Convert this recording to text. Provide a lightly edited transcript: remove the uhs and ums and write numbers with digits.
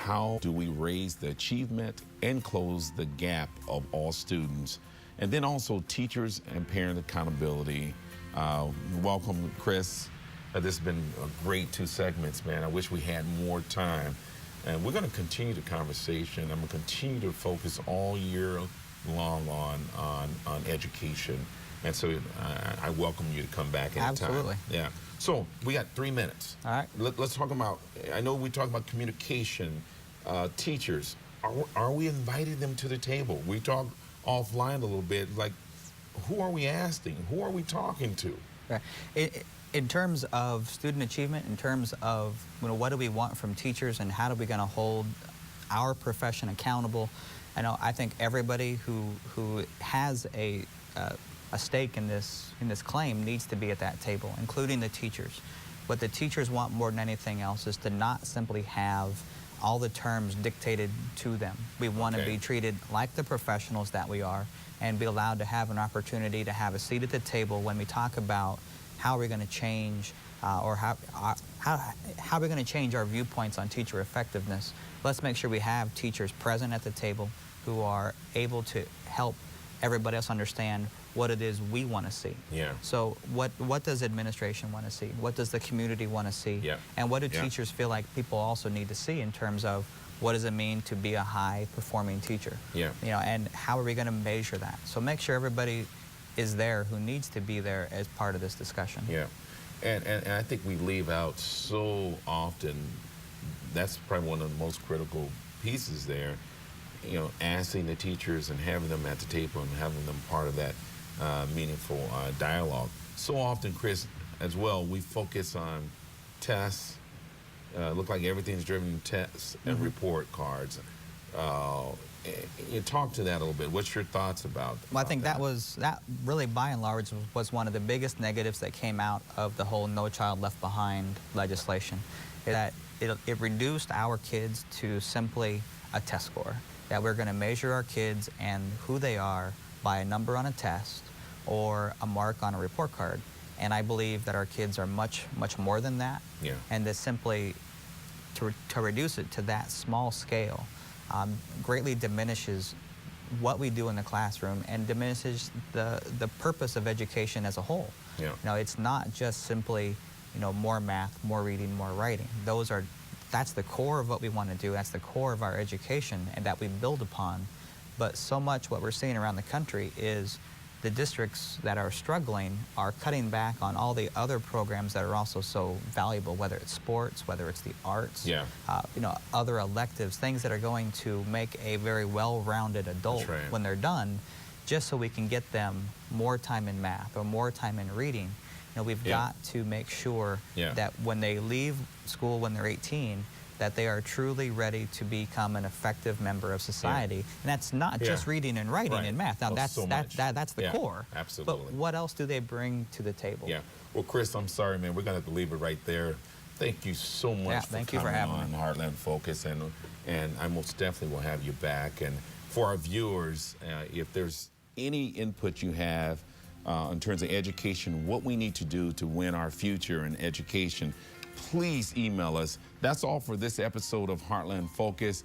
how do we raise the achievement and close the gap of all students? And then also teachers and parent accountability. Welcome, Chris. This has been a great 2 segments, man. I wish we had more time. And we're going to continue the conversation. I'm going to continue to focus all year long on education. And so I welcome you to come back anytime. Absolutely. Yeah. So we got 3 minutes. All right. Let's talk about, I know we talk about communication, teachers. Are we inviting them to the table? We talked offline a little bit, like, who are we asking? Who are we talking to? Right. In terms of student achievement, in terms of what do we want from teachers and how are we going to hold our profession accountable, I think everybody who has a stake in this claim needs to be at that table, including the teachers. What the teachers want more than anything else is to not simply have all the terms dictated to them. We want to be treated like the professionals that we are and be allowed to have an opportunity to have a seat at the table when we talk about how we're going to change or how we're going to change our viewpoints on teacher effectiveness. Let's make sure we have teachers present at the table who are able to help everybody else understand what it is we want to see. Yeah. So what does administration want to see? What does the community want to see? Yeah. And what do teachers feel like people also need to see in terms of what does it mean to be a high-performing teacher? Yeah. And how are we going to measure that? So make sure everybody is there who needs to be there as part of this discussion. Yeah. And I think we leave out so often, that's probably one of the most critical pieces there, asking the teachers and having them at the table and having them part of that meaningful dialogue. So often, Chris, as well, we focus on tests. Look like everything's driven tests and report cards. You talk to that a little bit. What's your thoughts about Well, I think that really, by and large, was one of the biggest negatives that came out of the whole No Child Left Behind legislation, that it reduced our kids to simply a test score, that we're going to measure our kids and who they are by a number on a test or a mark on a report card. And I believe that our kids are much, much more than that. Yeah. And that simply to reduce it to that small scale greatly diminishes what we do in the classroom and diminishes the purpose of education as a whole. Yeah. It's not just simply, more math, more reading, more writing. That's the core of what we want to do. That's the core of our education and that we build upon. But so much what we're seeing around the country is the districts that are struggling are cutting back on all the other programs that are also so valuable, whether it's sports, whether it's the arts, other electives, things that are going to make a very well-rounded adult when they're done, just so we can get them more time in math or more time in reading. We've got to make sure that when they leave school when they're 18, that they are truly ready to become an effective member of society. And that's not just reading and writing and math. Now, that's the core. Absolutely. But what else do they bring to the table? Yeah. Well, Chris, I'm sorry, man. We're going to have to leave it right there. Thank you so much for coming on Heartland Focus. And I most definitely will have you back. And for our viewers, if there's any input you have in terms of education, what we need to do to win our future in education, please email us. That's all for this episode of Heartland Focus.